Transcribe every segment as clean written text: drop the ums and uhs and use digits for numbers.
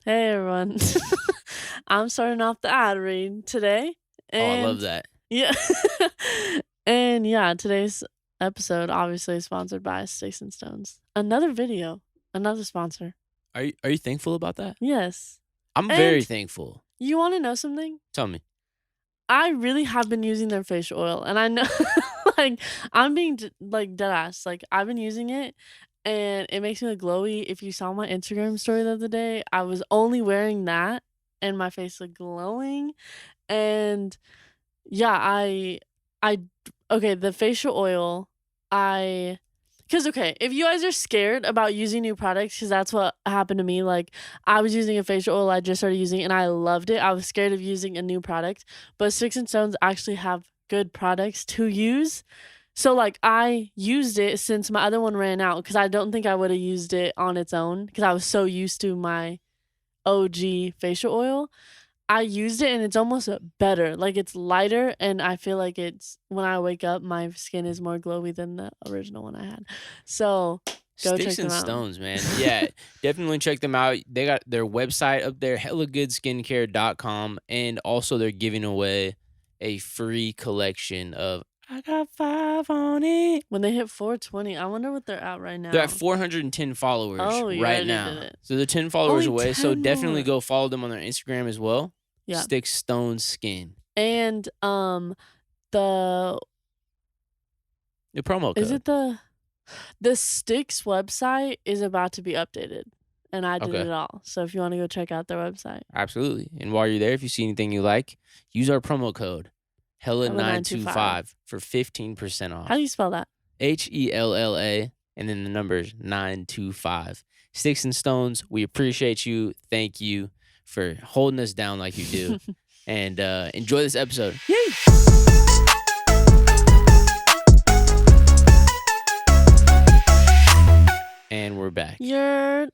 Hey everyone. I'm starting off the ad read today. Oh, I love And that. yeah. And yeah, today's episode obviously is sponsored by Sticks and Stones. Another video, another sponsor. Are you thankful about that? Yes. I'm And very thankful. you want to know something? Tell me. I really have been using their facial oil, and I know like I'm being dead ass. Like I've been using it and it makes me look glowy. If you saw my Instagram story the other day, I was only wearing that and my face looked glowing. And yeah, I okay, the facial oil, because okay, if you guys are scared about using new products, because that's what happened to me. Like I was using a facial oil I just started using and I loved it. I was scared of using a new product, but Sticks and Stones actually have good products to use. So like I used it since my other one ran out, because I don't think I would have used it on its own because I was so used to my OG facial oil. I used it and it's almost better. Like it's lighter and I feel like it's when I wake up my skin is more glowy than the original one I had. So go check Sticks them and out. Stones, man. Yeah, definitely check them out. They got their website up there, hellagoodskincare.com, and also they're giving away a free collection of I got 5 on it. When they hit 420, I wonder what they're at right now. They're at 410 followers you right already now. did it. So they're 10 followers Only away. So 10 definitely more. go follow them on their Instagram as well. Yeah. Sticks Stones Skin. And the promo code. is it the Sticks website is about to be updated. And I did it all. So if you want to go check out their website. Absolutely. And while you're there, if you see anything you like, use our promo code HELLA925 for 15% off. How do you spell that? HELLA and then the numbers 925. Sticks and Stones, we appreciate you. Thank you for holding us down like you do. And enjoy this episode. Yay! And we're back. And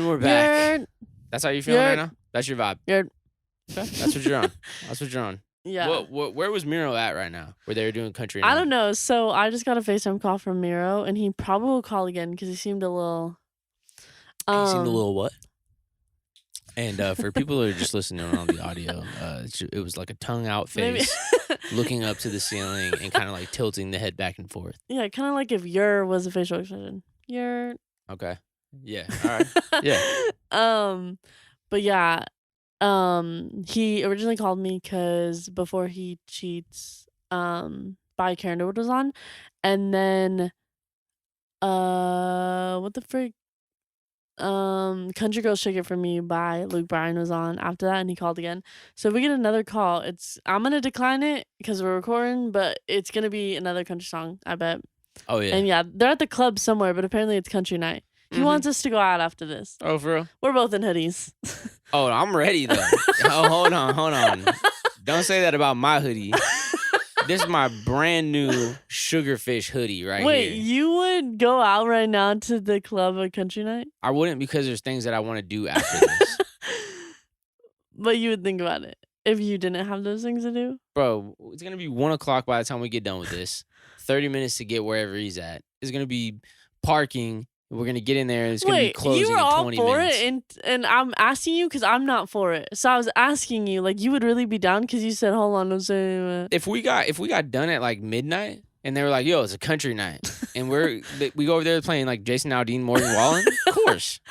we're back. That's how you're feeling right now? That's your vibe. Okay. That's what you're on. That's what you're on. Yeah. Where was Miro at right now? Where they were doing country? I don't know. So I just got a FaceTime call from Miro, and he probably will call again because he seemed a little. He seemed a little what? And for people who are just listening on the audio, it was like a tongue out face, looking up to the ceiling and kind of like tilting the head back and forth. Yeah, kind of like if "your" was a facial expression. Your. Okay. Yeah. All right. Yeah. But yeah. He originally called me because before he cheats, by Karen Wood was on, and then what the frick, Country Girls Shake It For Me by Luke Bryan was on after that, and he called again. So if we get another call, I'm gonna decline it because we're recording, but it's gonna be another country song, I bet. Oh yeah. And yeah, they're at the club somewhere, but apparently it's country night. He wants us to go out after this. Oh, for real? We're both in hoodies. Oh, I'm ready though. Oh, hold on. Don't say that about my hoodie. This is my brand new Sugarfish hoodie right here. Wait, you would go out right now to the club at country night? I wouldn't, because there's things that I want to do after this. But you would think about it if you didn't have those things to do? Bro, it's going to be 1 o'clock by the time we get done with this. 30 minutes to get wherever he's at. It's going to be parking. We're going to get in there and it's going to be closing in 20 minutes. You were all for it, and I'm asking you because I'm not for it. So I was asking you, like, you would really be down because you said, hold on, I'm saying. If we got done at like midnight and they were like, yo, it's a country night, and we go over there playing like Jason Aldean, Morgan Wallen, of course.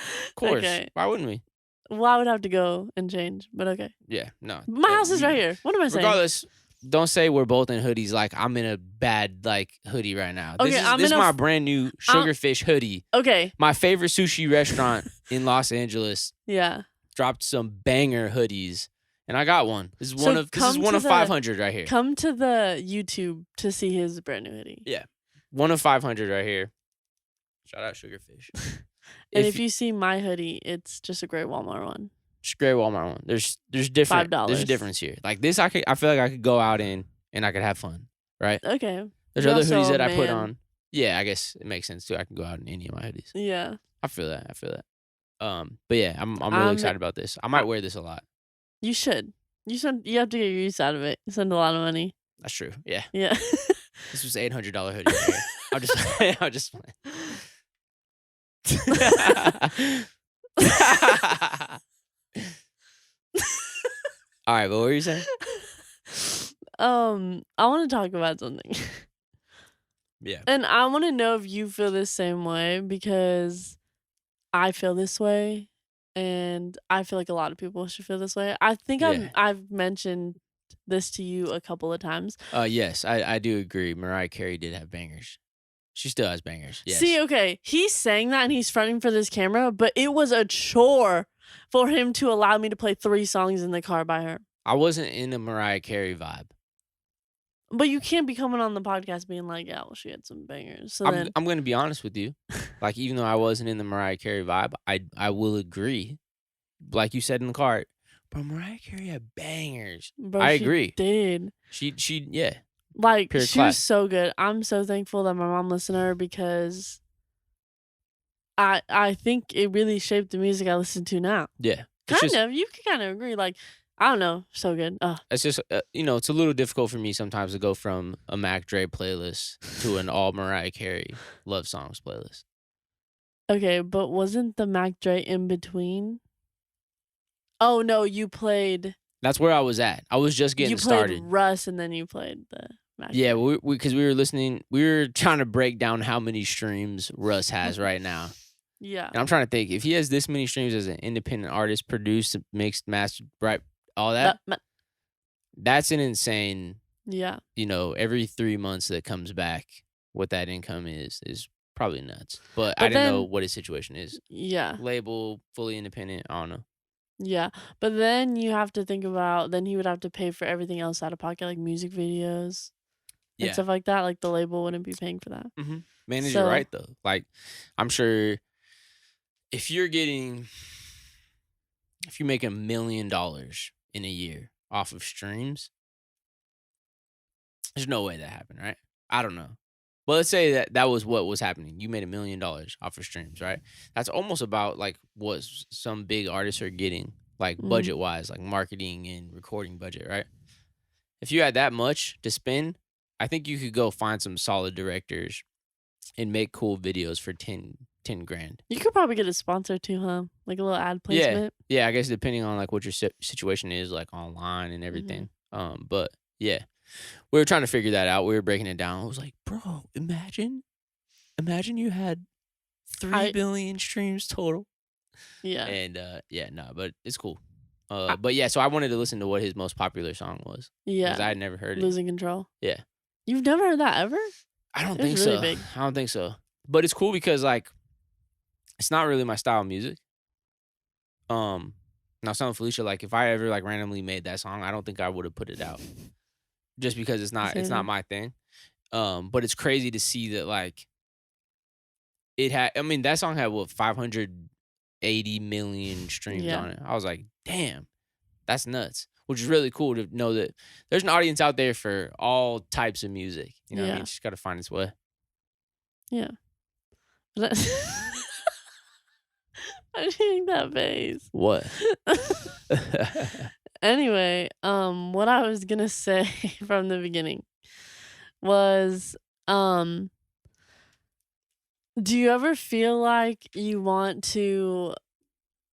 Okay. Why wouldn't we? Well, I would have to go and change, but okay. Yeah, no. My house is right here. What am I saying? Regardless, don't say we're both in hoodies like I'm in a bad like hoodie right now. Okay, this is my brand new Sugarfish hoodie. Okay. My favorite sushi restaurant in Los Angeles. Yeah. Dropped some banger hoodies, and I got one. This is one of 500 right here. Come to the YouTube to see his brand new hoodie. Yeah. 1 of 500 right here. Shout out Sugarfish. And if you see my hoodie, it's just a gray Walmart one. Just gray Walmart one. There's different. $5. There's a difference here. Like this, I feel like I could go out in and I could have fun, right? Okay. There's other hoodies that I put on. Yeah, I guess it makes sense too. I can go out in any of my hoodies. Yeah. I feel that. But yeah, I'm really excited about this. I might wear this a lot. You should. You have to get your use out of it. You spend a lot of money. That's true. Yeah. Yeah. This was $800 hoodie right here. I'm just playing. All right, but what were you saying? I want to talk about something. Yeah. And I want to know if you feel the same way because I feel this way and I feel like a lot of people should feel this way. I think Yeah. I've mentioned this to you a couple of times. Yes, I do agree. Mariah Carey did have bangers. She still has bangers. See, Yes. okay, he's saying that and he's fronting for this camera, but it was a chore for him to allow me to play 3 songs in the car by her. I wasn't in the Mariah Carey vibe. But you can't be coming on the podcast being like, "Yeah, well, she had some bangers." So I'm then I'm gonna be honest with you. Like, even though I wasn't in the Mariah Carey vibe, I will agree. Like you said in the cart, but Mariah Carey had bangers. bro, I she agree. did. She yeah, Like, pure she was class. so good. I'm so thankful that my mom listened to her because I think it really shaped the music I listen to now. Yeah. It's Kind just of. You can kind of agree. Like, I don't know. So good. it's just it's a little difficult for me sometimes to go from a Mac Dre playlist to an all Mariah Carey love songs playlist. Okay, but wasn't the Mac Dre in between? Oh, no, you played That's where I was at. I was just getting you played started. Russ and then you played the Mac Yeah, Dre. because we were listening, we were trying to break down how many streams Russ has right now. Yeah. And I'm trying to think, if he has this many streams as an independent artist, produced, mixed, mastered, right, all that, that's an insane, Yeah. every 3 months that comes back, what that income is probably nuts. But I But didn't know then what his situation is. yeah. Label, fully independent, I don't know. Yeah. But then you have to think about then he would have to pay for everything else out of pocket, like music videos and Yeah. stuff like that. Like the label wouldn't be paying for that. Mm-hmm. Man, you're So right, though. Like, I'm sure if you're making $1 million in a year off of streams, there's no way that happened, right? I don't know. But let's say that was what was happening. You made $1 million off of streams, right? That's almost about like what some big artists are getting, like mhm. budget wise, like marketing and recording budget, right? If you had that much to spend, I think you could go find some solid directors and make cool videos for 10 grand. You could probably get a sponsor too, huh? Like a little ad Yeah. placement. Yeah, I guess depending on like what your situation is, like online and everything. But yeah. We were trying to figure that out. We were breaking it down. I was like, bro, imagine you had 3 billion streams total. Yeah. And yeah, no, but it's cool. But yeah, so I wanted to listen to what his most popular song was. Because I Yeah. had never heard it. Losing Control. Yeah. You've never heard that ever? I don't It was think really so. big. I don't think so. But it's cool because like it's not really my style of music. Now some Felicia, like if I ever like randomly made that song, I don't think I would have put it out. Just because it's not Same. my thing. But it's crazy to see that like that song had what 580 million streams Yeah. on it. I was like, damn, that's nuts. Which is really cool to know that there's an audience out there for all types of music. You know what I Yeah. mean? It's just gotta find its way. Yeah. But I think that face. What? Anyway, what I was gonna say from the beginning was, do you ever feel like you want to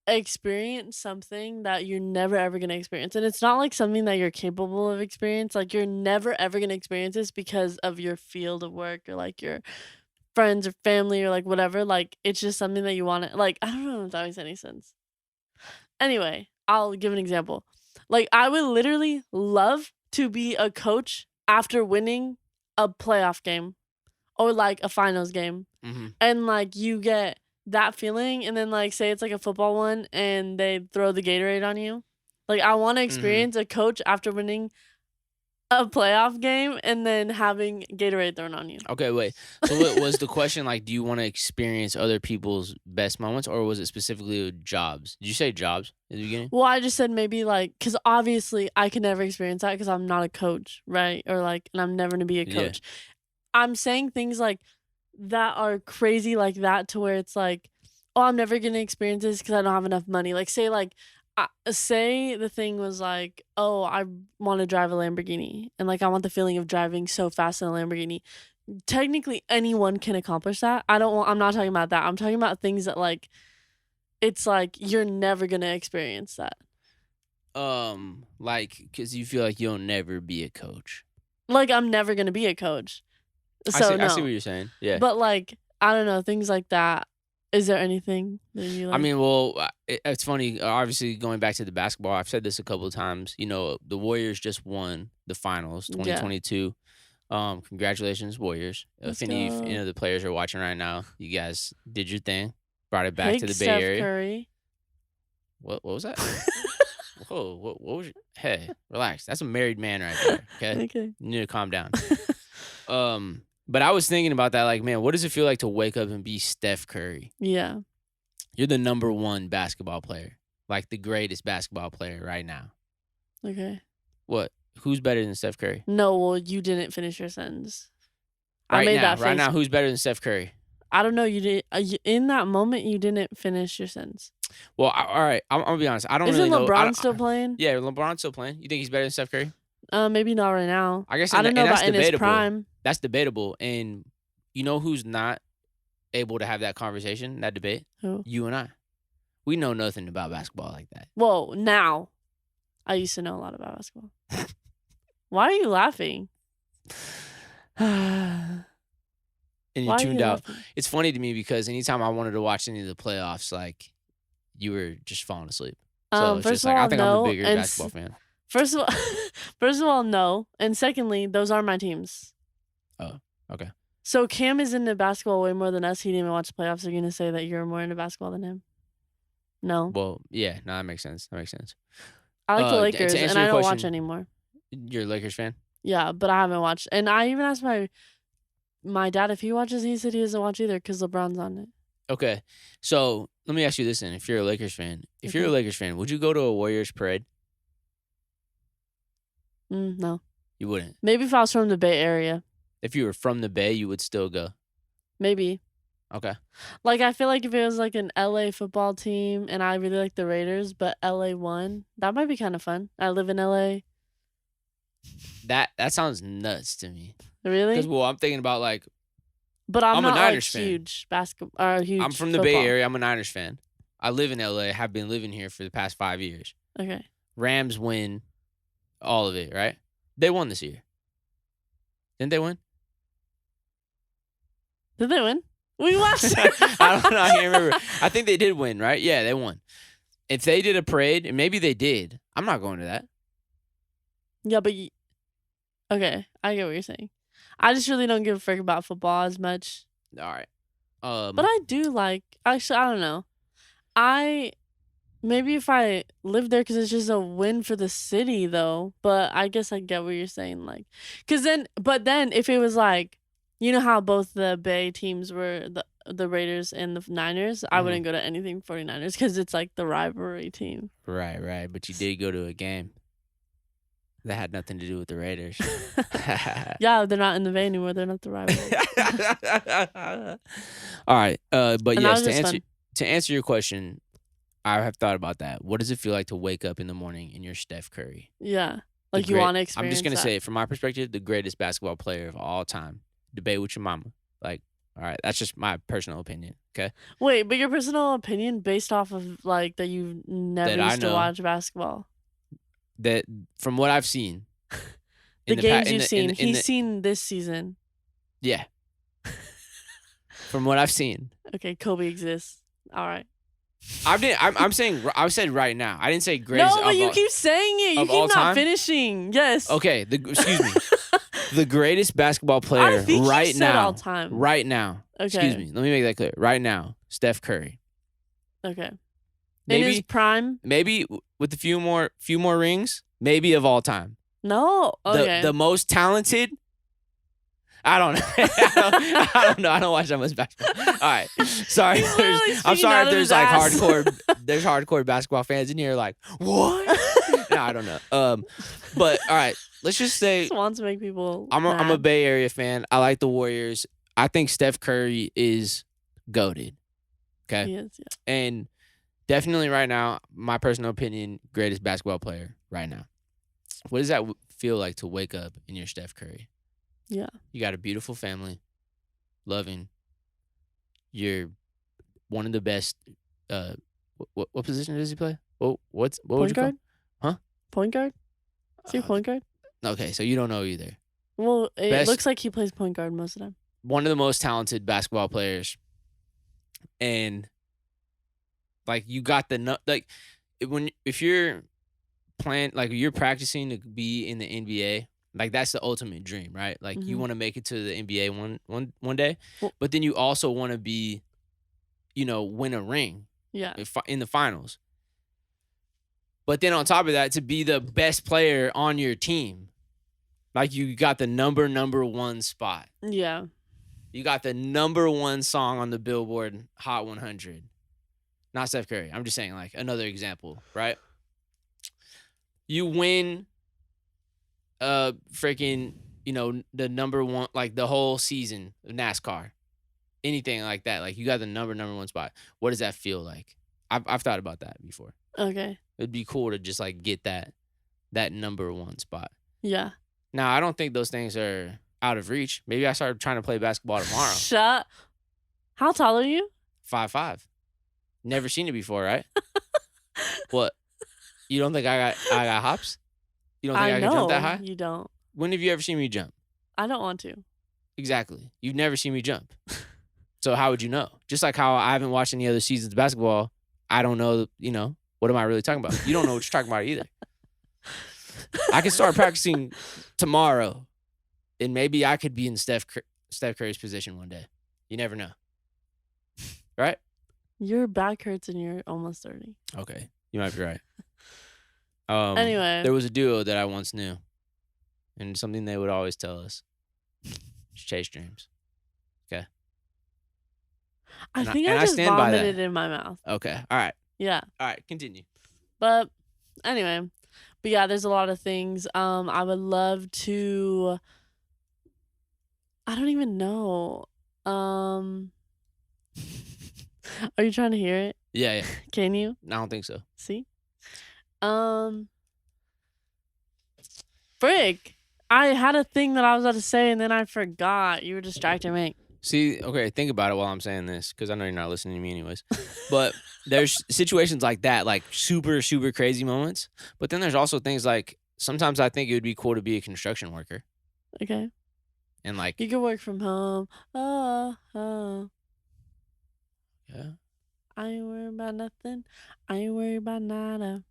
experience something that you're never ever gonna experience? And it's not like something that you're capable of experience. Like you're never ever gonna experience this because of your field of work or like your friends or family or like whatever. Like it's just something that you want to like. I don't know if that makes any sense. Anyway, I'll give an example. Like I would literally love to be a coach after winning a playoff game or like a finals game. And like you get that feeling and then like say it's like a football one and they throw the Gatorade on you. Like I want to experience a coach after winning a playoff game and then having Gatorade thrown on you. Okay, wait. So what was the question? Like, do you want to experience other people's best moments, or was it specifically with jobs? Did you say jobs at the beginning? Well, I just said maybe like, because obviously I can never experience that because I'm not a coach, right? Or like, and I'm never going to be a coach. I'm saying things like that are crazy like that to where it's like, oh, I'm never going to experience this because I don't have enough money. Like, say the thing was like, oh, I want to drive a Lamborghini and like I want the feeling of driving so fast in a Lamborghini. Technically anyone can accomplish that. I'm not talking about that. I'm talking about things that like it's like you're never going to experience that. Like, because you feel like you'll never be a coach. Like, I'm never gonna be a coach. So, I see no. what you're saying. Yeah. But, like, I don't know, things like that. Is there anything that you I like? mean, well, it's funny. Obviously, going back to the basketball, I've said this a couple of times. You know, the Warriors just won the finals, Yeah. 2022. Congratulations, Warriors. Let's If any go. of the players are watching right now, you guys did your thing, brought it back to Big the Bay Steph Area. Curry. What was that? Whoa, what was? Hey, relax. That's a married man right there. Okay, Okay. you need to calm down. But I was thinking about that. Like, man, what does it feel like to wake up and be Steph Curry? Yeah. You're the #1 basketball player, like the greatest basketball player right now. Okay. What? Who's better than Steph Curry? No, well, you didn't finish your sentence. I Right made now, that right face. now, who's better than Steph Curry? I don't know. You didn't. In that moment, you didn't finish your sentence. Well, all right. I'm gonna be honest. I don't Isn't really know. LeBron still playing? Yeah, LeBron's still playing. You think he's better than Steph Curry? Maybe not right now. I guess, I don't know and that's about in his debatable. prime. That's debatable. And you know who's not able to have that conversation, that debate? Who? You and I. We know nothing about basketball like that. Whoa, now. I used to know a lot about basketball. Why are you laughing? And you Why are tuned you out. laughing? It's funny to me because anytime I wanted to watch any of the playoffs, like you were just falling asleep. So it's First just of like all, I think no. I'm a bigger And basketball fan. first of all, no. And secondly, those are my teams. Oh, okay. So Cam is into basketball way more than us. He didn't even watch the playoffs. Are you gonna say that you're more into basketball than him? No. Well, yeah, no, that makes sense. That makes sense. I like the To Lakers, answer and your I don't watch question, anymore. you're a Lakers fan? Yeah, but I haven't watched. And I even asked my dad if he watches. He said he doesn't watch either because LeBron's on it. Okay. So let me ask you this then. If you're a Lakers fan, would you go to a Warriors parade? No. You wouldn't. Maybe if I was from the Bay Area. If you were from the Bay, you would still go. Maybe. Okay. Like, I feel like if it was like an LA football team and I really like the Raiders, but LA won, that might be kind of fun. I live in LA. That sounds nuts to me. Really? Because I'm thinking about like. But I'm not a Niners like fan. huge basketball or huge. I'm from the football. Bay Area. I'm a Niners fan. I live in LA. Have been living here for the past 5 years. Okay. Rams win all of it, right? They won this year. Didn't they win? Did they win? We watched it. I don't know. I can't remember. I think they did win, right? Yeah, they won. If they did a parade, and maybe they did, I'm not going to that. Yeah, but okay, I get what you're saying. I just really don't give a frick about football as much. All right. But I do like. Actually, I don't know. Maybe if I lived there, because it's just a win for the city, though. But I guess I get what you're saying, like, but then if it was like, you know how both the Bay teams were the Raiders and the Niners, I wouldn't go to anything 49ers because it's like the rivalry team. Right. But you did go to a game that had nothing to do with the Raiders. Yeah, they're not in the Bay anymore. They're not the rivalry. All right. But And yes, that was just to answer your question, I have thought about that. What does it feel like to wake up in the morning and you're Steph Curry? Yeah, like you want to experience. I'm just gonna that. say it from my perspective, the greatest basketball player of all time. Debate with your mama. Like, all right, that's just my personal opinion. Okay. Wait, but your personal opinion based off of like that you never used to watch basketball. That from what I've seen, the games you've seen, he's seen this season. Yeah. From what I've seen. Okay, Kobe exists. All right. I'm saying I said right now. I didn't say greatest. No, but you keep saying it. You keep not finishing. Yes. Okay. Excuse me. The greatest basketball player right now. All time. Right now. Okay. Excuse me. Let me make that clear. Right now, Steph Curry. Okay. Maybe, in his prime. Maybe with a few more rings. Maybe of all time. No. Okay. The most talented. I don't know. I don't know. I don't watch that much basketball. All right. Sorry. I'm sorry if there's like hardcore basketball fans in here like, what? No, I don't know. But all right. Let's just say just wants to make people I'm a Bay Area fan. I like the Warriors. I think Steph Curry is goated. Okay. He is, yeah. And definitely right now, my personal opinion, greatest basketball player right now. What does that feel like to wake up and you're Steph Curry? Yeah. You got a beautiful family, loving. You're one of the best. What position does he play? What would you call? Huh? Point guard? Is he a Uh, point guard? okay, so you don't know either. Well, it Best, looks like he plays point guard most of the time. one of the most talented basketball players, and like you got the like if you're playing, like you're practicing to be in the NBA, like that's the ultimate dream, right? Like you Mhm. want to make it to the NBA one day, Well, but then you also want to be, win a ring yeah. in the finals. But then on top of that, to be the best player on your team, like you got the number one spot. Yeah. You got the number one song on the Billboard Hot 100. Not Steph Curry. I'm just saying, like, another example, right? You win freaking, the number one, like the whole season of NASCAR. Anything like that. Like, you got the number one spot. What does that feel like? I've thought about that before. Okay. It'd be cool to just, like, get that number one spot. Yeah. Now, I don't think those things are out of reach. Maybe I start trying to play basketball tomorrow. Shut. How tall are you? 5'5". Never seen it before, right? What? You don't think I got hops? You don't think I can jump that high? You don't. When have you ever seen me jump? I don't want to. Exactly. You've never seen me jump. So how would you know? Just like how I haven't watched any other seasons of basketball, I don't know, what am I really talking about? You don't know what you're talking about either. I can start practicing tomorrow, and maybe I could be in Steph Curry's position one day. You never know. Right? Your back hurts and you're almost 30. Okay. You might be right. Anyway. There was a duo that I once knew, and something they would always tell us: chase dreams. Okay. I think I just vomited in my mouth. Okay. All right. Yeah. All right. Continue. But anyway, but yeah, there's a lot of things. I would love to. I don't even know. Are you trying to hear it? Yeah. Can you? I don't think so. See? Frick. I had a thing that I was about to say and then I forgot. You were distracting me. See, okay, think about it while I'm saying this, because I know you're not listening to me anyways. But there's situations like that, like super, super crazy moments. But then there's also things like, sometimes I think it would be cool to be a construction worker. Okay. And like, you can work from home. Oh. Yeah. I ain't worried about nothing. I ain't worried about nada.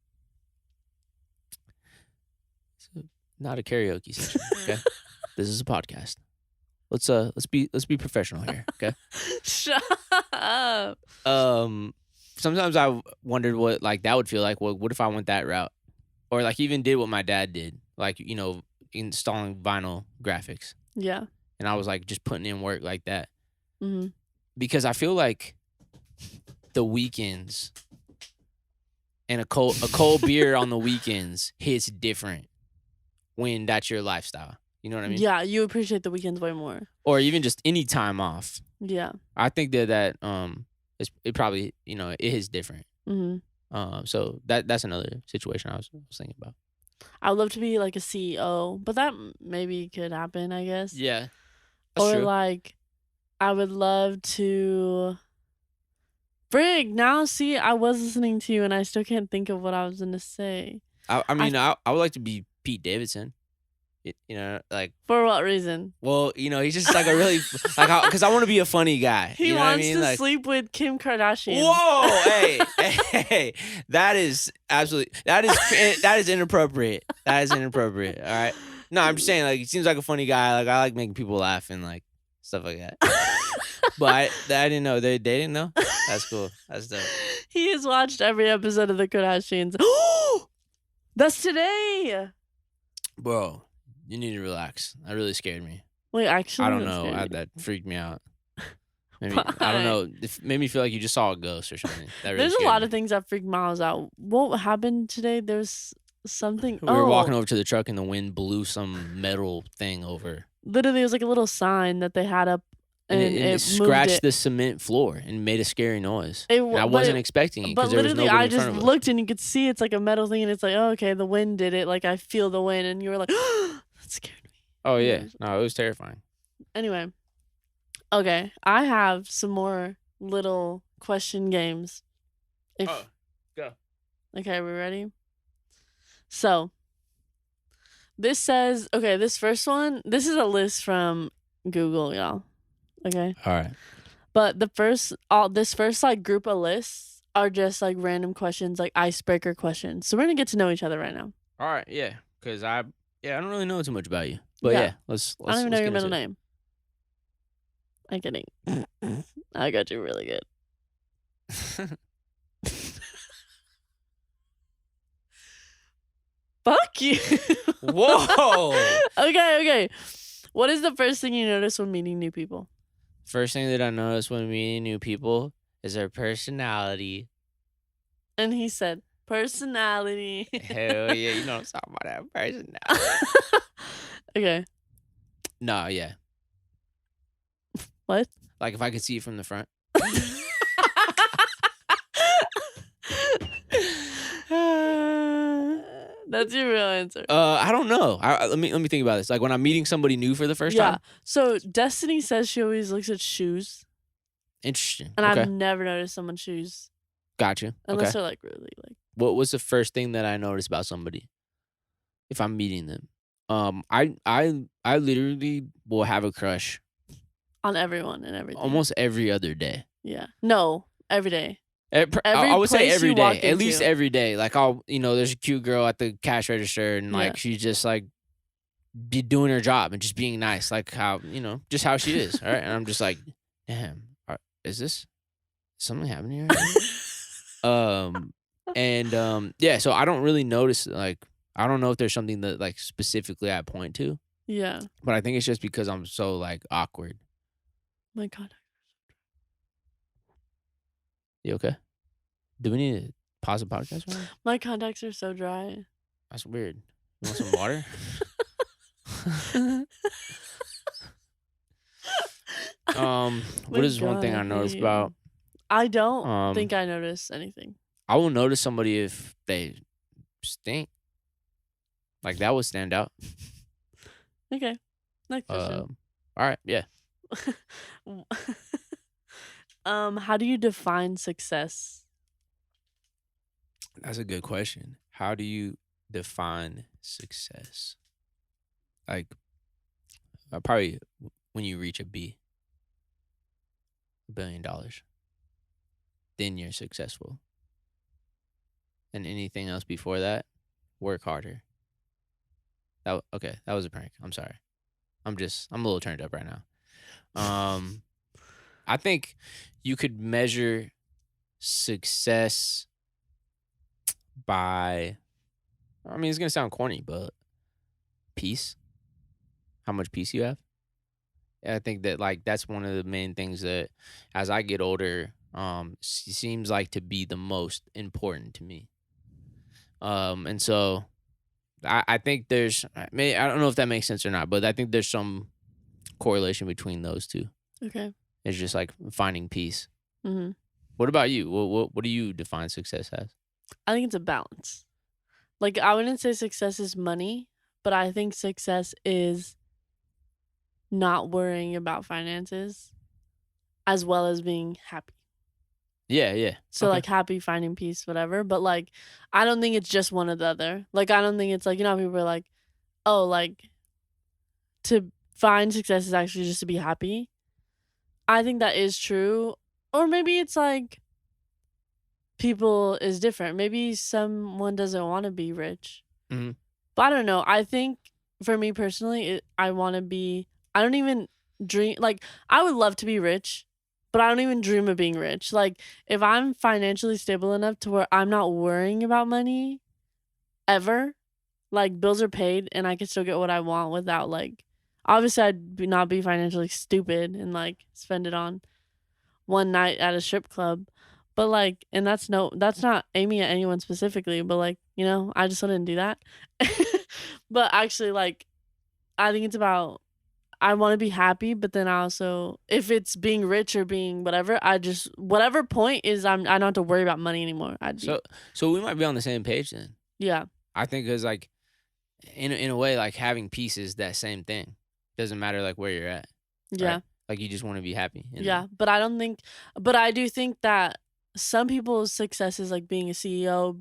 It's not a karaoke session, okay? This is a podcast. Let's be professional here, okay? Shut up. Sometimes I wondered what like that would feel like. What if I went that route, or like even did what my dad did, like installing vinyl graphics. Yeah. And I was like just putting in work like that. Mm-hmm. Because I feel like the weekends and a cold beer on the weekends hits different when that's your lifestyle. You know what I mean? Yeah, you appreciate the weekends way more. Or even just any time off. Yeah. I think that it probably, it is different. Mm-hmm. So that's another situation I was thinking about. I would love to be like a CEO, but that maybe could happen, I guess. Yeah. That's or true. like I would love to Brig, now see, I was listening to you and I still can't think of what I was gonna say. I would like to be Pete Davidson. Like for what reason? Well, he's just like a really like because I want to be a funny guy. He wants to sleep with Kim Kardashian. Whoa, hey, that is inappropriate. That is inappropriate. All right. No, I'm just saying, like, he seems like a funny guy. Like, I like making people laugh and like stuff like that. But I didn't know they didn't know. That's cool. That's dope. He has watched every episode of the Kardashians. That's today, bro. You need to relax. That really scared me. Wait, actually, I don't know. That freaked me out. Maybe, Why? I don't know. It made me feel like you just saw a ghost or something. That really There's a lot me. of things that freaked Miles out. What happened today? There's something. We were walking over to the truck and the wind blew some metal thing over. Literally, it was like a little sign that they had up. And it scratched the cement floor and made a scary noise. I wasn't expecting it. But literally, I just looked and you could see it's like a metal thing, and it's like, oh, okay, the wind did it. Like I feel the wind, and you were like, that scared me. Oh yeah, no, it was terrifying. Anyway, okay, I have some more little question games. Go. Okay, are we ready? So this says, okay, this first one, this is a list from Google, y'all. Okay. All right. But this first like group of lists are just like random questions, like icebreaker questions. So we're gonna get to know each other right now. All right. Yeah. Because I don't really know too much about you. But Yeah. yeah, let's I don't even know get your into middle it. name. I'm kidding. I got you really good. Fuck you. Whoa. Okay. What is the first thing you notice when meeting new people? First thing that I notice when meeting new people is their personality. And he said, personality. Hell yeah, you know what I'm talking about, that personality. Okay. No, yeah. What? Like if I could see it from the front. That's your real answer. I don't know. Let me think about this. Like when I'm meeting somebody new for the first time. So Destiny says she always looks at shoes, Interesting. and Okay. I've never noticed someone's shoes Gotcha. unless Okay. they're like really like. What was the first thing that I noticed about somebody if I'm meeting them? I literally will have a crush On everyone and everything. almost every other day. Yeah. No, every day. I would say place every you walk day, at least into. every day. Like there's a cute girl at the cash register, and like Yeah. she's just like be doing her job and just being nice, like how just how she is. All right, and I'm just like, damn, is this something happening here? Yeah. So I don't really notice. Like, I don't know if there's something that like specifically I point to. Yeah. But I think it's just because I'm so like awkward. My God. You okay? Do we need to pause the podcast right now? My contacts are so dry. That's weird. You want some water? What is one thing I noticed about? I don't think I noticed anything. I will notice somebody if they stink. Like that would stand out. Okay. Next question. All right, yeah. How do you define success? That's a good question. How do you define success? Like, probably when you reach $1 billion, then you're successful. And anything else before that, work harder. Okay, that was a prank. I'm sorry. I'm a little turned up right now. I think you could measure success by, I mean, it's gonna sound corny, but peace. How much peace you have. I think that like that's one of the main things that, as I get older, seems like to be the most important to me. And so I think I don't know if that makes sense or not, but I think there's some correlation between those two. Okay. It's just like finding peace. Mm-hmm. What about you? What do you define success as? I think it's a balance. Like, I wouldn't say success is money, but I think success is not worrying about finances as well as being happy. Yeah. So, okay. like, happy, finding peace, whatever. But, like, I don't think it's just one or the other. Like, I don't think it's like, how people are like, oh, like, to find success is actually just to be happy. I think that is true. Or maybe it's like people is different. Maybe someone doesn't want to be rich. Mm-hmm. But I don't know. I think for me personally, I want to be, I don't even dream, like, I would love to be rich, but I don't even dream of being rich. Like, if I'm financially stable enough to where I'm not worrying about money ever, like, bills are paid and I can still get what I want without, like, obviously I'd not be financially stupid and, like, spend it on one night at a strip club. But, like, and that's not aiming at anyone specifically, but, like, I just wouldn't do that. But actually, like, I think it's about, I want to be happy, but then I also, if it's being rich or being whatever, whatever point is, I don't have to worry about money anymore. So we might be on the same page then. Yeah. I think because like, in a way, like having peace is that same thing. Doesn't matter like where you're at. Yeah. Right? Like you just want to be happy. Yeah, but I do think that some people's success is like being a CEO,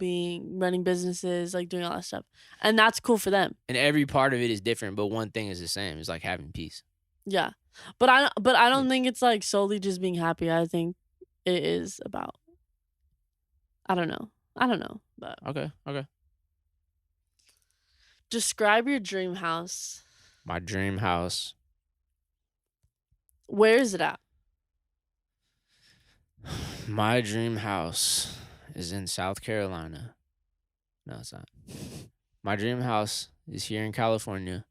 running businesses, like doing all that stuff, and that's cool for them. And every part of it is different, but one thing is the same. It's like having peace. Yeah, but I Yeah. don't think it's like solely just being happy. I think it is about, I don't know, but Okay. Okay. describe your dream house. My dream house. Where is it at? My dream house is in South Carolina. No, it's not. My dream house is here in California.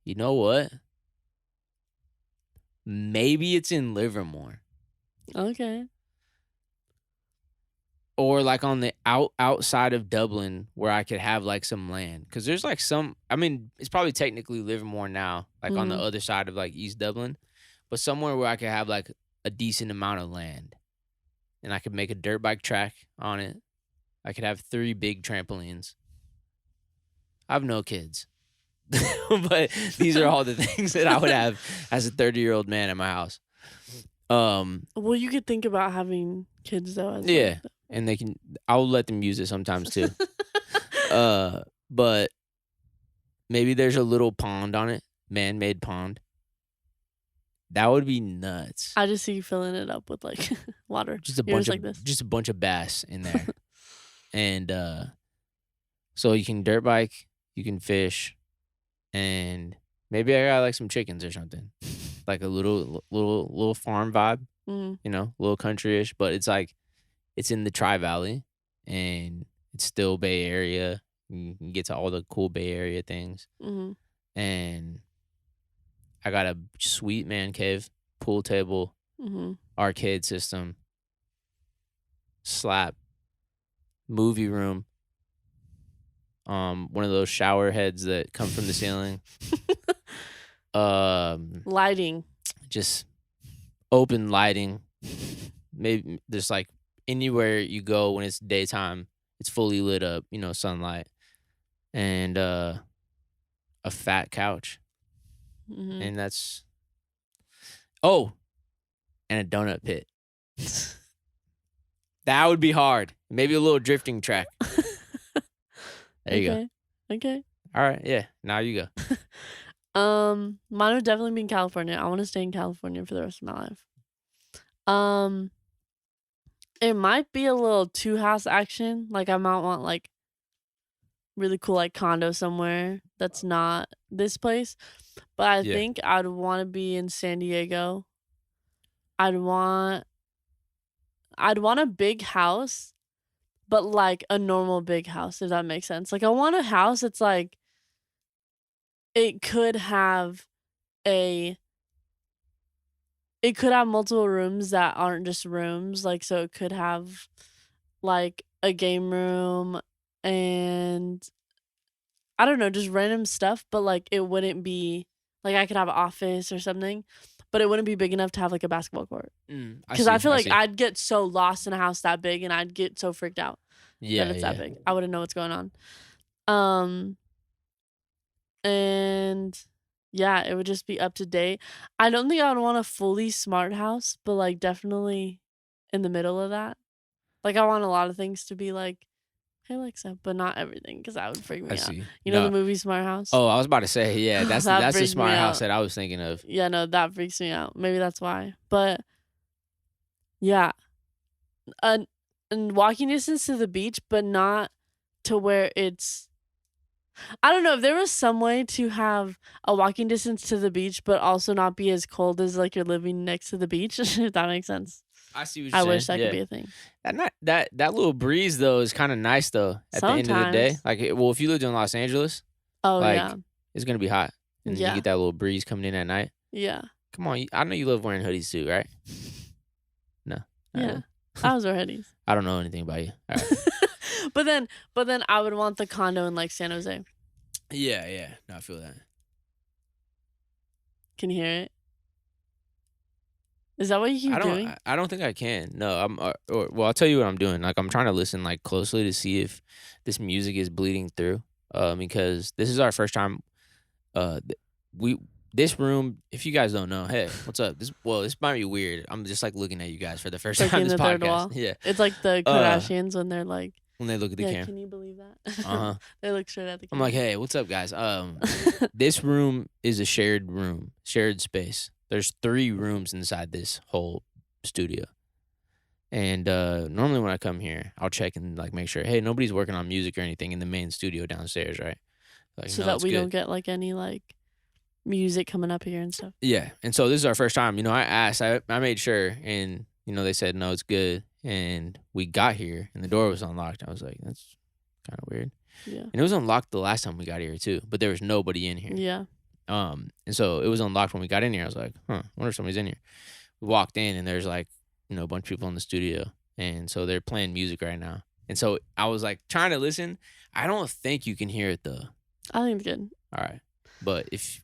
You know what? Maybe it's in Livermore. Okay. Or like on the outside of Dublin where I could have like some land. Cause there's like some, I mean, it's probably technically Livermore now, like on the Mhm. other side of like East Dublin, but somewhere where I could have like a decent amount of land. And I could make a dirt bike track on it. I could have 3 big trampolines. I have no kids. But these are all the things that I would have as a 30-year-old man in my house. Well, you could think about having kids though as Yeah, like and I'll let them use it sometimes too. But maybe there's a little pond on it, man-made pond. That would be nuts. I just see you filling it up with like water. Just a You're bunch just of like this. just a bunch of bass in there. And so you can dirt bike, you can fish, and maybe I got like some chickens or something. Like a little farm vibe, Mhm. you know, a little country-ish, but it's like it's in the Tri-Valley and it's still Bay Area. You can get to all the cool Bay Area things. Mhm. And I got a sweet man cave, pool table, Mhm. arcade system, slap, movie room, one of those shower heads that come from the ceiling. Lighting. Just open lighting. Maybe there's like anywhere you go when it's daytime, it's fully lit up, you know, sunlight. And a fat couch. Mhm. And that's oh, and a donut pit. That would be hard. Maybe a little drifting track. There you go. Okay. Okay. All right, yeah. Now you go. Mine would definitely be in California. I want to stay in California for the rest of my life. Um, it might be a little two house action. Like I might want like really cool like condo somewhere that's not this place. But I Yeah. think I'd want to be in San Diego. I'd want I'd want a big house, but like a normal big house, if that makes sense. Like I want a house that's like it could have a it could have multiple rooms that aren't just rooms, like, so it could have, like, a game room and I don't know, just random stuff, but, like, it wouldn't be like, I could have an office or something, but it wouldn't be big enough to have, like, a basketball court. I 'Cause I see. feel I like see. I'd get so lost in a house that big, and I'd get so freaked out that Yeah, it's that yeah. big. I wouldn't know what's going on. Um, and yeah, it would just be up to date. I don't think I would want a fully smart house, but, like, definitely in the middle of that. Like, I want a lot of things to be like, "Hey, Alexa," but not everything, because that would freak I me out. see. You know the No. movie Smart House? Oh, I was about to say, yeah, That that's the freaked me smart house out. that I was thinking of. Yeah, no, that freaks me out. Maybe that's why. But, yeah, and walking distance to the beach, but not to where it's I don't know, if there was some way to have a walking distance to the beach, but also not be as cold as, like, you're living next to the beach, if that makes sense. I see what you're I saying. wish that could Yeah. be a thing. That little breeze though is kind of nice though at the end of the day. Sometimes. Like well, if you lived in Los Angeles, Oh, like yeah. it's going to be hot and you Yeah. get that little breeze coming in at night. Yeah. Come on, I know you love wearing hoodies too, right? No. Not Yeah. really. I was already. I don't know anything about you. All right. But then I would want the condo in, like, San Jose. Yeah, yeah. No, I feel that. Can you hear it? Is that what you keep doing? I don't think I can. No, well, I'll tell you what I'm doing. Like I'm trying to listen like closely to see if this music is bleeding through. Because this is our first time. Uh, th- we this room, if you guys don't know, hey, what's up? This might be weird. I'm just like looking at you guys for the first time Breaking this the third podcast. wall. Yeah. It's like the Uh, Kardashians when they're like, when they look at the yeah, camera. can you believe that? Uh-huh. They look straight at the I'm camera. like, hey, what's up, guys? This room is a shared room, shared space. There's 3 rooms inside this whole studio. And normally when I come here, I'll check and like make sure, hey, nobody's working on music or anything in the main studio downstairs, right? Like, So no, that it's we good. don't get like any like music coming up here and stuff. Yeah. And so this is our first time. I asked, I made sure, and they said no, it's good. And we got here and the door was unlocked. I was like, that's kind of weird. Yeah. And it was unlocked the last time we got here too, but there was nobody in here. Yeah. And so it was unlocked when we got in here. I was like, I wonder if somebody's in here. We walked in and there's like, a bunch of people in the studio. And so they're playing music right now. And so I was like trying to listen. I don't think you can hear it though. I think it's good. All right. But if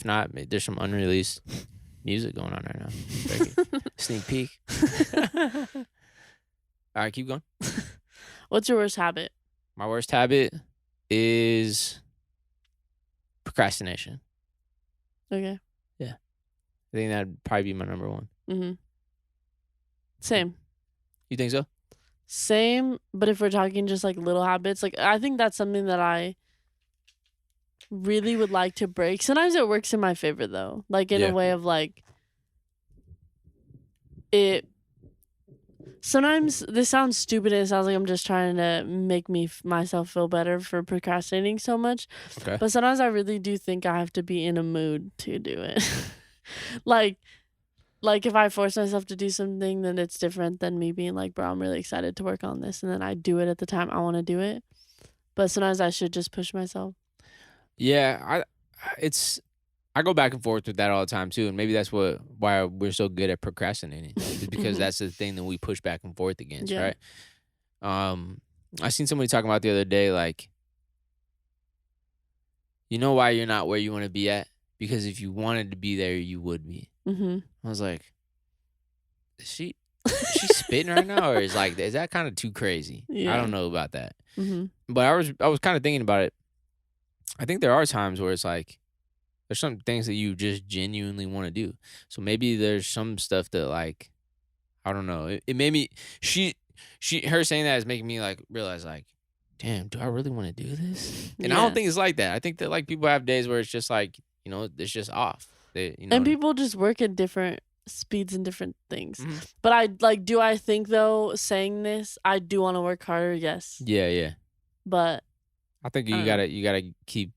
not, there's some unreleased music going on right now. Sneak peek. All right, keep going. What's your worst habit? My worst habit is procrastination. Okay. Yeah. I think that'd probably be my number one. Mm-hmm. Same. You think so? Same, but if we're talking just like little habits, like I think that's something that I really would like to break. Sometimes it works in my favor though, like in a way of like it. Sometimes this sounds stupid. It sounds like I'm just trying to make myself feel better for procrastinating so much. Okay. But sometimes I really do think I have to be in a mood to do it. Like if I force myself to do something, then it's different than me being like, bro, I'm really excited to work on this. And then I do it at the time I want to do it. But sometimes I should just push myself. Yeah, I go back and forth with that all the time too, and maybe that's why we're so good at procrastinating, is because that's the thing that we push back and forth against, Yeah. right? I seen somebody talking about the other day, like, you know why you're not where you want to be at? Because if you wanted to be there, you would be. Mm-hmm. I was like, is she spitting right now, or is that kind of too crazy? Yeah. I don't know about that. Mm-hmm. But I was kind of thinking about it. I think there are times where it's like, there's some things that you just genuinely want to do. So maybe there's some stuff that, like, I don't know. It made me, her saying that is making me like realize, like, damn, do I really want to do this? And I don't think it's like that. I think that like people have days where it's just like, it's just off. And people just work at different speeds and different things. Mm-hmm. But do I think though, saying this, I do want to work harder? Yes. Yeah. But I think you gotta keep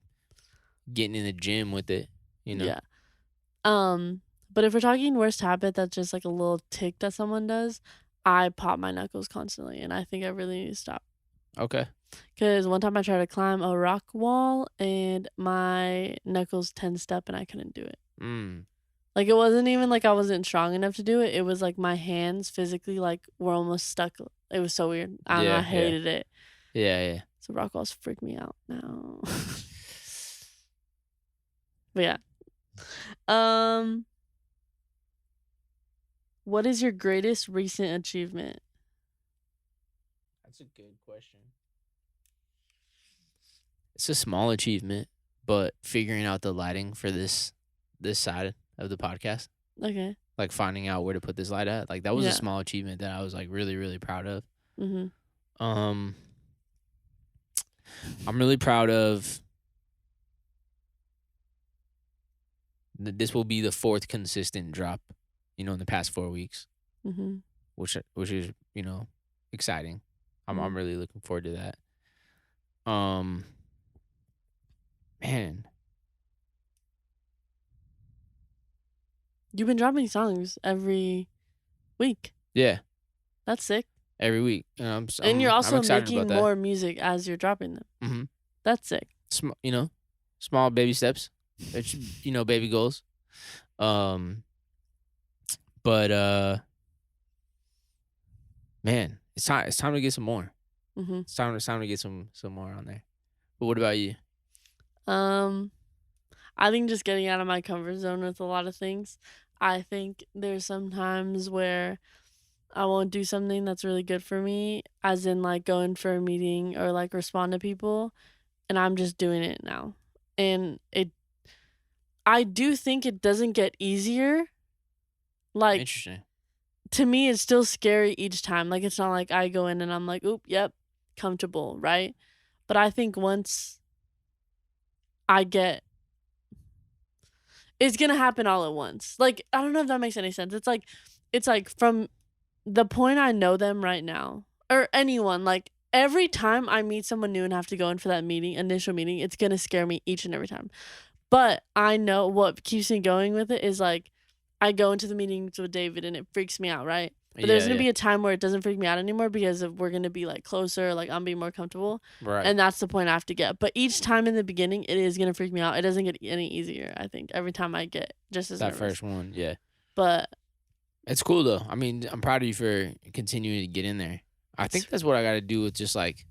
getting in the gym with it, Yeah. But if we're talking worst habit, that's just like a little tick that someone does, I pop my knuckles constantly, and I think I really need to stop. Okay. Because one time I tried to climb a rock wall, and my knuckles 10-step, and I couldn't do it. Like, it wasn't even like I wasn't strong enough to do it. It was like my hands physically like were almost stuck. It was so weird. I don't know, I hated it. Yeah. So rock walls freak me out now. But yeah. What is your greatest recent achievement? That's a good question. It's a small achievement, but figuring out the lighting for this side of the podcast. Okay. Like finding out where to put this light at. Like that was Yeah. a small achievement that I was like really, really proud of. Mm-hmm. I'm really proud of this will be the 4th consistent drop, in the past 4 weeks. Mm-hmm. Which is, exciting. I'm really looking forward to that. Man. You've been dropping songs every week. Yeah. That's sick. Every week. And you're also making more music as you're dropping them. Mm-hmm. That's sick. Small baby steps. It's, baby goals. But man, it's time to get some more. Mm-hmm. It's time to get some more on there. But what about you? I think just getting out of my comfort zone with a lot of things. I think there's some times where I won't do something that's really good for me, as in like going for a meeting or like respond to people, and I'm just doing it now. And I do think it doesn't get easier. Like, Interesting. to me, it's still scary each time. Like, it's not like I go in and I'm like, oop, yep, comfortable, right? But I think once I get, it's gonna happen all at once. Like, I don't know if that makes any sense. It's like from the point I know them right now, or anyone, like every time I meet someone new and have to go in for that initial meeting, it's gonna scare me each and every time. But I know what keeps me going with it is like I go into the meetings with David and it freaks me out, right? But there's Yeah, gonna yeah. be a time where it doesn't freak me out anymore because we're gonna be like closer, like I'm being more comfortable, Right. and that's the point I have to get. But each time in the beginning, it is gonna freak me out. It doesn't get any easier. I think every time I get just as That nervous. first one, yeah. But It's cool though. I mean, I'm proud of you for continuing to get in there. I think that's what I got to do with just like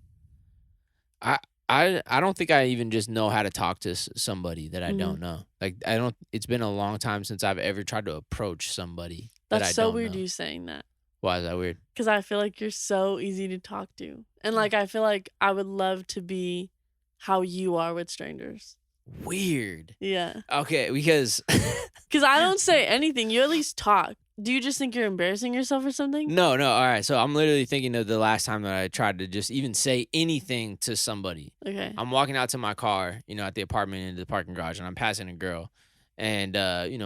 I I don't think I even just know how to talk to somebody that I mhm. don't know. Like I don't. It's been a long time since I've ever tried to approach somebody that That's I so don't weird know. you saying that. Why is that weird? Because I feel like you're so easy to talk to. And like I feel like I would love to be how you are with strangers. Weird. Yeah. Okay, because Because I don't say anything. You at least talk. Do you just think you're embarrassing yourself or something? no, no. All right, so I'm literally thinking of the last time that I tried to just even say anything to somebody. Okay. I'm walking out to my car, at the apartment in the parking garage, and I'm passing a girl, and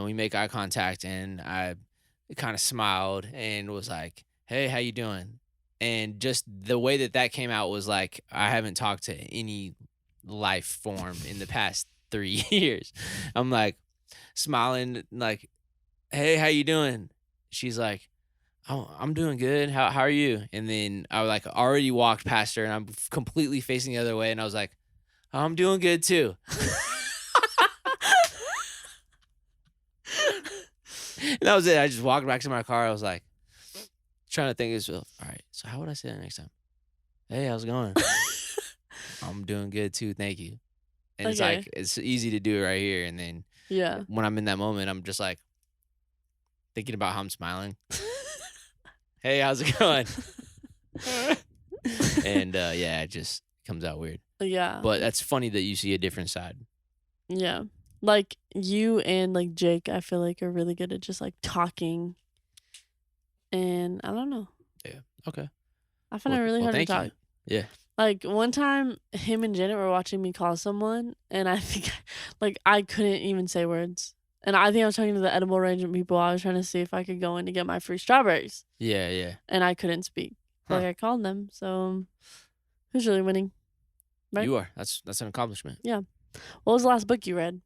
we make eye contact, and I kind of smiled and was like, "Hey, how you doing?" And just the way that that came out was like I haven't talked to any life form in the past 3 years. I'm like smiling, like, "Hey, how you doing?" She's like, "Oh, I'm doing good. How are you?" And then I like already walked past her, and I'm completely facing the other way, and I was like, "Oh, I'm doing good too." And that was it. I just walked back to my car. I was like, trying to think of, all right, so how would I say that next time? Hey, how's it going? I'm doing good too. Thank you. And it's Okay. like, it's easy to do it right here. And then Yeah. when I'm in that moment, I'm just like thinking about how I'm smiling. Hey, how's it going? And yeah, it just comes out weird. Yeah. But that's funny that you see a different side. Yeah. Like you and like Jake, I feel like are really good at just like talking. And I don't know. Yeah. Okay. I find it really Well, hard to thank talk. you. Yeah. Like one time, him and Janet were watching me call someone, and I think, like, I couldn't even say words. And I think I was talking to the edible arrangement people. I was trying to see if I could go in to get my free strawberries, Yeah. Yeah. and I couldn't speak. But, Huh. like I called them, so who's really winning, right? You are. That's an accomplishment. Yeah. What was the last book you read?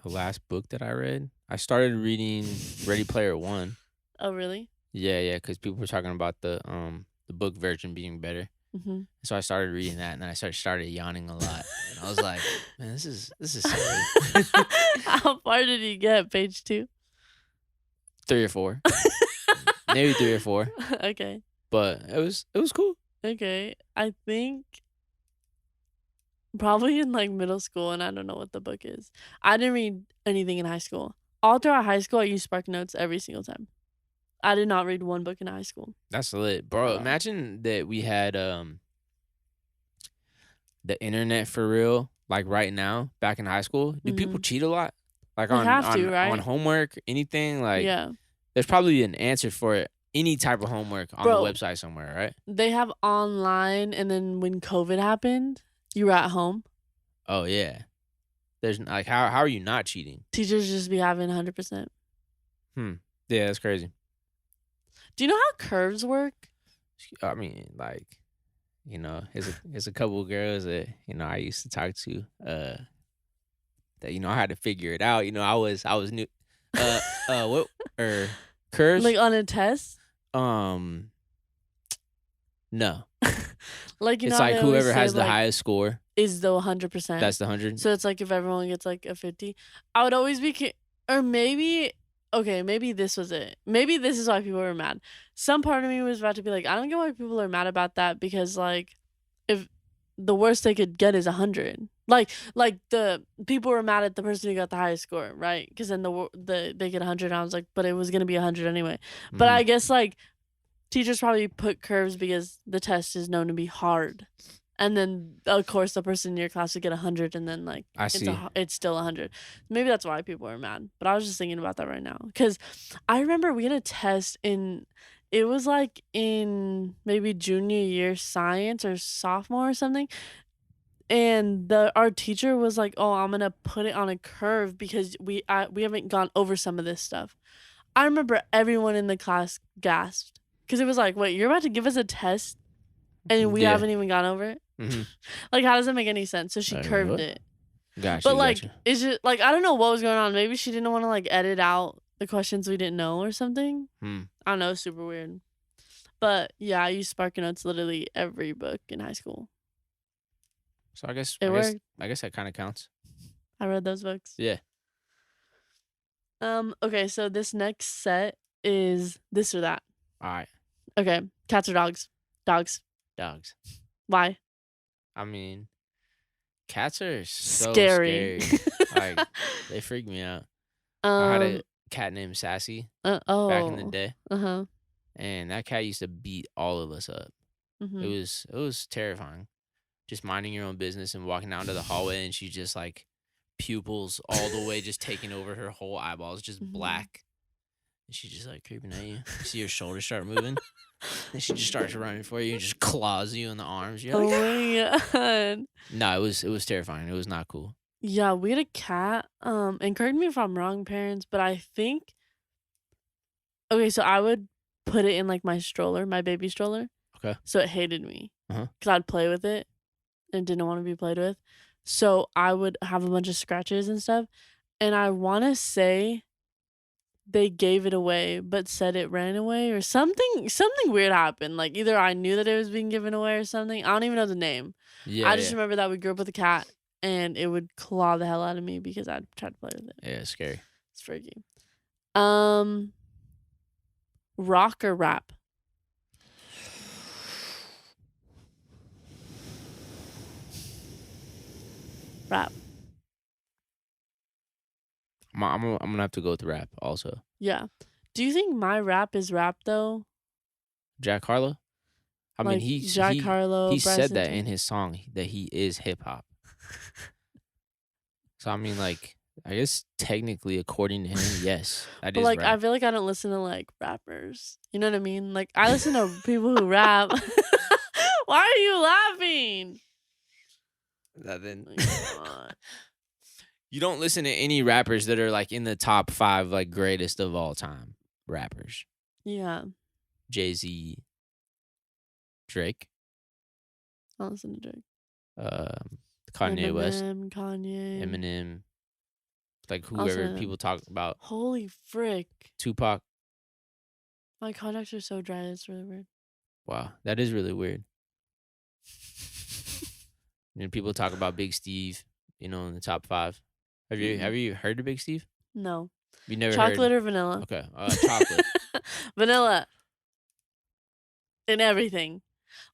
The last book that I read, I started reading Ready Player One. Oh, really? Yeah, yeah, because people were talking about the book version being better. Mm-hmm. So I started reading that, and then I started yawning a lot, and I was like, "Man, this is silly." How far did you get? Page 2? 3 or 4, maybe 3 or 4, Okay. but it was cool. Okay. I think probably in like middle school, and I don't know what the book is. I didn't read anything in high school. All throughout high school, I used Spark Notes every single time. I did not read one book in high school. That's lit, bro. Uh, Imagine that we had the internet for real, like right now, back in high school. Do people mhm. cheat a lot, like They on have to, on right? homework, anything? Like, Yeah. there's probably an answer for it. Any type of homework on the Bro, website somewhere, right? they have online, and then when COVID happened, you were at home. Oh yeah. There's like how are you not cheating? Teachers just be having 100%. Hmm. Yeah, that's crazy. Do you know how curves work? I mean, like, there's a couple of girls that, I used to talk to, that, I had to figure it out. I was new what or curves? Like on a test? Um no. Like, you know It's how like they always whoever say, has the like, highest score, is the 100%? that's the 100. So it's like if everyone gets like a 50, I would always be, or maybe, okay, maybe this was it. Maybe this is why people were mad. Some part of me was about to be like, I don't get why people are mad about that because like, if the worst they could get is 100, like the people were mad at the person who got the highest score, right? Because then they get 100. And I was like, but it was gonna be 100 anyway. But Mhm. I guess like teachers probably put curves because the test is known to be hard, and then of course the person in your class would get 100, and then like I see. it's still 100. Maybe that's why people are mad. But I was just thinking about that right now because I remember we had a test in. It was like in maybe junior year science or sophomore or something, and our teacher was like, "Oh, I'm gonna put it on a curve because we haven't gone over some of this stuff." I remember everyone in the class gasped because it was like, "Wait, you're about to give us a test and we Yeah. haven't even gone over it?" Mhm. Like, how does that make any sense? So she Like, curved what? it. Gotcha, But like, gotcha. is it like I don't know what was going on. Maybe she didn't want to like edit out the questions we didn't know or something. Hmm. I don't know, super weird. But yeah, I used Spark Notes literally every book in high school. So I guess It I guess worked. I guess that kind of counts. I read those books. Yeah. Okay, so this next set is this or that. All right. Okay, cats or dogs? Dogs. Dogs. Why? I mean, cats are so Scary. scary. Like they freak me out. I had a um. cat named Sassy back in the Oh. day, Uh-huh. and that cat used to beat all of us up. Mhm. It was terrifying. Just minding your own business and walking down to the hallway, and she just like pupils all the way, just taking over her whole eyeballs, just Mhm. black. And she's just like creeping at you. You see her shoulders start moving. Then she just starts running for you and just claws you in the arms. You're like, Oh ah! my god. No, it was terrifying. It was not cool. Yeah, we had a cat. And correct me if I'm wrong, parents, but I think okay, so I would put it in like my stroller, my baby stroller, Okay. so it hated me Uh-huh. because I'd play with it and didn't want to be played with. So I would have a bunch of scratches and stuff. And I want to say they gave it away, but said it ran away or something. Something weird happened. Like either I knew that it was being given away or something. I don't even know the name. Yeah, I just yeah. remember that we grew up with a cat, and it would claw the hell out of me because I'd try to play with it. Yeah, it's scary. It's freaky. Um, rock or rap? Rap. I'm gonna have to go with rap also. Yeah. Do you think my rap is rap though? Jack Harlow. I mean, Like Jack Harlow, he said Bryson that in Tiller. his song that he is hip hop. So I mean, like, I guess technically, according to him, yes, that But is like I rap. feel like I don't listen to like rappers. You know what I mean? Like I listen to people who rap. Why are you laughing? Nothing. Oh my God. You don't listen to any rappers that are like in the top 5 like greatest of all time rappers. Yeah, Jay-Z, Drake, I listen to Drake. um, Kanye West, Eminem, Kanye. Eminem, like I listen whoever to people them. talk about, Holy frick. Tupac. My contacts are so dry, it's really weird. Wow, that is really weird. And people talk about Big Steve, in the top 5. Have you heard of Big Steve? No. You never Chocolate heard? or vanilla? Okay, chocolate. Vanilla in everything.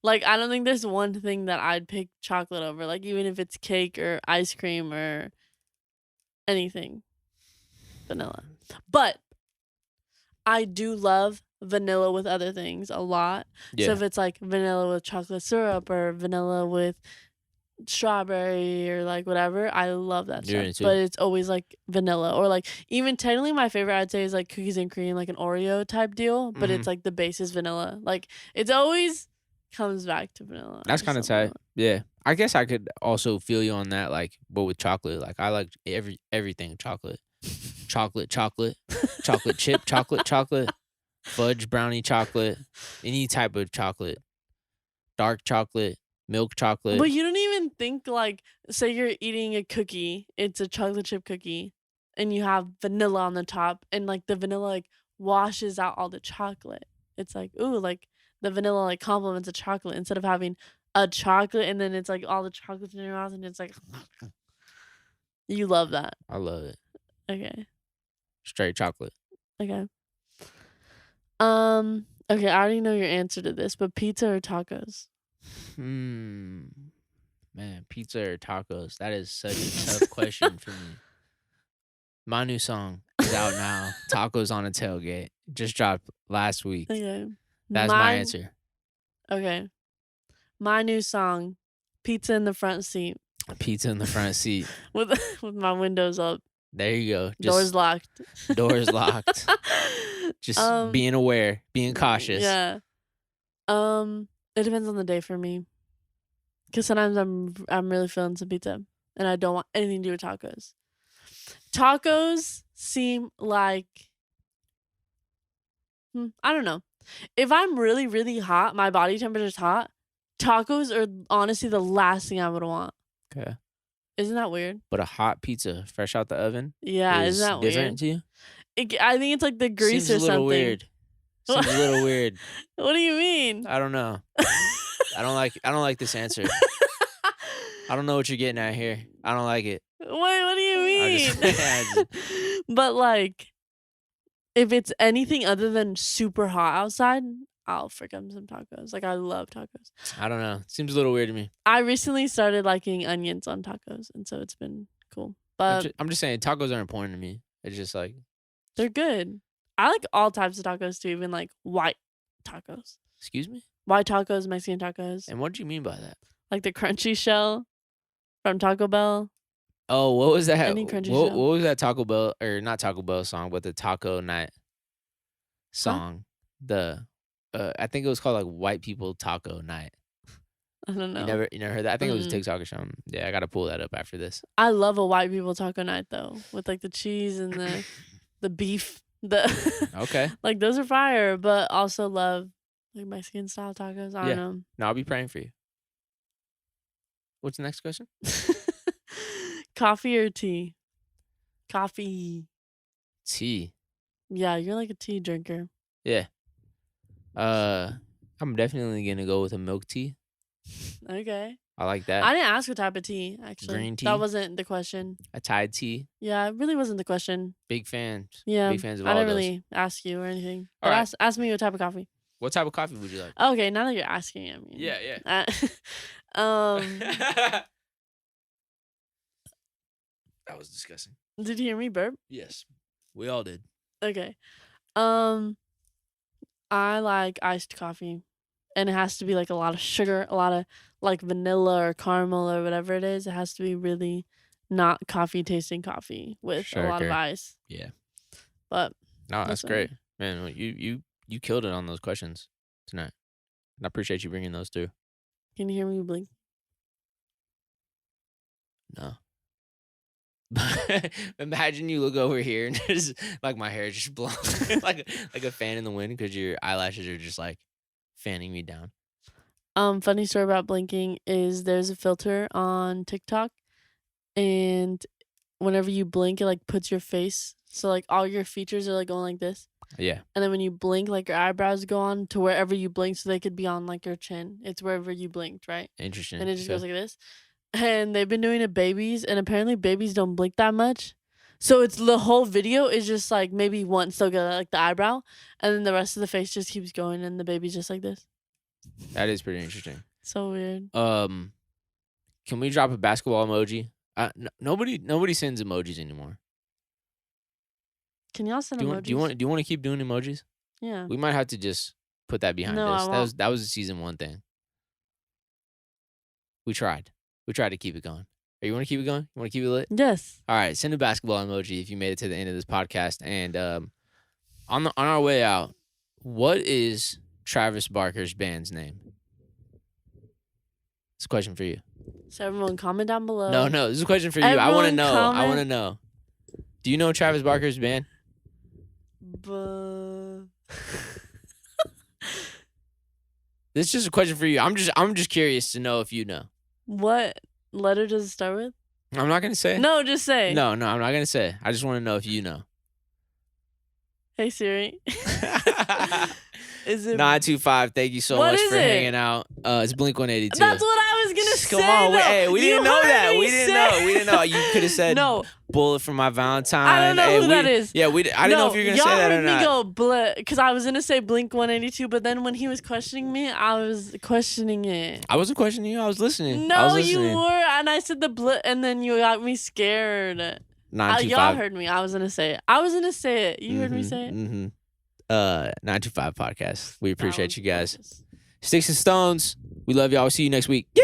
Like, I don't think there's one thing that I'd pick chocolate over. Like, even if it's cake or ice cream or anything, vanilla. But I do love vanilla with other things a lot. So Yeah, if it's like vanilla with chocolate syrup or vanilla with strawberry or like whatever, I love that you're stuff. into But it. it's always like vanilla or like even technically my favorite I'd say is like cookies and cream, like an Oreo type deal. But Hmm. it's like the base is vanilla. Like it's always comes back to vanilla. I That's just kind of love tight. vanilla. Yeah, I guess I could also feel you on that. Like, but with chocolate, like I like everything chocolate, chocolate, chocolate, chocolate chip, chocolate, fudge brownie chocolate, any type of chocolate, dark chocolate, milk chocolate. But you don't even think like say you're eating a cookie, it's a chocolate chip cookie, and you have vanilla on the top, and like the vanilla like washes out all the chocolate. It's like, ooh, like the vanilla like complements the chocolate instead of having a chocolate and then it's like all the chocolates in your mouth and it's like you love that. I love it. Okay. Straight chocolate. Okay. Okay, I already know your answer to this, but pizza or tacos? Man, pizza or tacos? That is such a tough question for me. My new song is out now. Tacos on a tailgate. Just dropped last week. Okay. That's my Mine answer. okay. My new song, pizza in the front seat Pizza in the front seat. with with my windows up, There you go. doors locked. Doors locked. Just being aware, being cautious. Yeah. It depends on the day for me. Because sometimes I'm really feeling some pizza, and I don't want anything to do with tacos. Tacos seem like I don't know. If I'm really, really hot, my body temperature's hot, tacos are honestly the last thing I would want. Okay. Isn't that weird? But a hot pizza fresh out the oven Yeah, is isn't that different weird? to you? I think it's like the grease Seems or a little something. weird. Seems a little weird. What do you mean? I don't know. I don't like this answer. I don't know what you're getting at here. I don't like it. Wait, what do you mean? just- But like, if it's anything other than super hot outside, I'll freaking some tacos. Like, I love tacos. I don't know. Seems a little weird to me. I recently started liking onions on tacos, and so it's been cool. But I'm just saying tacos are important to me. It's just like they're good. I like all types of tacos too, even like white tacos. Excuse me? White tacos, Mexican tacos. And what do you mean by that? Like the crunchy shell from Taco Bell. Oh, what was that? Any crunchy what shell. was that Taco Bell or not Taco Bell song, but the Taco Night song? The I think it was called like White People Taco Night. I don't know. You never heard that? I think it was a TikTok or something. Yeah, I gotta pull that up after this. I love a white people taco night though, with like the cheese and the beef. Okay. Like those are fire, but also love like Mexican style tacos. I don't know. No, I'll be praying for you. What's the next question? Coffee or tea? Coffee. Tea. Yeah, you're like a tea drinker. Yeah. I'm definitely gonna go with a milk tea. Okay. I like that. I didn't ask what type of tea, actually. Green tea? That wasn't the question. A Tide tea. Yeah, it really wasn't the question. Big fans. Yeah. Big fans of I all didn't those. really ask you or anything. All But right. ask me what type of coffee. What type of coffee would you like? Okay, now that you're asking, I mean. Yeah. That was disgusting. did you hear me burp? Yes. We all did. Okay. I like iced coffee. And it has to be like a lot of sugar, a lot of like vanilla or caramel or whatever it is. It has to be really not coffee tasting coffee with a lot of Sugar. ice. Yeah. But No, that's That's what- great. Man, well, you killed it on those questions tonight. And I appreciate you bringing those through. can you hear me blink? No. Imagine you look over here and there's like my hair just blowing like a fan in the wind because your eyelashes are just like fanning me down. Funny story about blinking is there's a filter on TikTok, and whenever you blink, it like puts your face, so like all your features are like going like this, Yeah. and then when you blink, like your eyebrows go on to wherever you blink, so they could be on like your chin. It's wherever you blinked, right? Interesting. And it just Okay. goes like this. And they've been doing it to babies, and apparently babies don't blink that much. So it's the whole video is just like maybe once they'll get like the eyebrow, and then the rest of the face just keeps going, and the baby's just like this. That is pretty interesting. So weird. Can we drop a basketball emoji? Nobody sends emojis anymore. Can y'all send Do emojis? you want to keep doing emojis? Yeah. We might have to just put that behind No, I us. won't. That was a season 1 thing. We tried to keep it going. You want to keep it going? You want to keep it lit? Yes. All right, send a basketball emoji if you made it to the end of this podcast. And on our way out, what is Travis Barker's band's name? It's a question for you. So everyone comment down below. No, this is a question for you. I want to Everyone know. I want to comment. know. Do you know Travis Barker's band? This is just a question for you. I'm just curious to know if you know. What letter does it start with? I'm not gonna say. No, just say. No, I'm not gonna say. I just want to know if you know. Hey Siri. Is it 925. Thank you so What much is for it? hanging out. It's Blink-182. That's what I was gonna say. Come on, though. hey, we You didn't know heard that. me We didn't say- know. We didn't know. You could have said No. Bullet for My Valentine. I don't know Hey, who that is. Yeah, I didn't know if you were gonna y'all say that heard or me not. go because I was gonna say Blink-182, but then when he was questioning me, I was questioning it. I wasn't questioning you. I was listening. I No, was you listening. were, and I said the blit, and then you got me scared. Y'all 925. heard me. I was gonna say it. You heard me say it. Mm-hmm. 925 podcast. We That appreciate was you guys. gorgeous. Sticks and stones. We love y'all. See you next week. Yeah.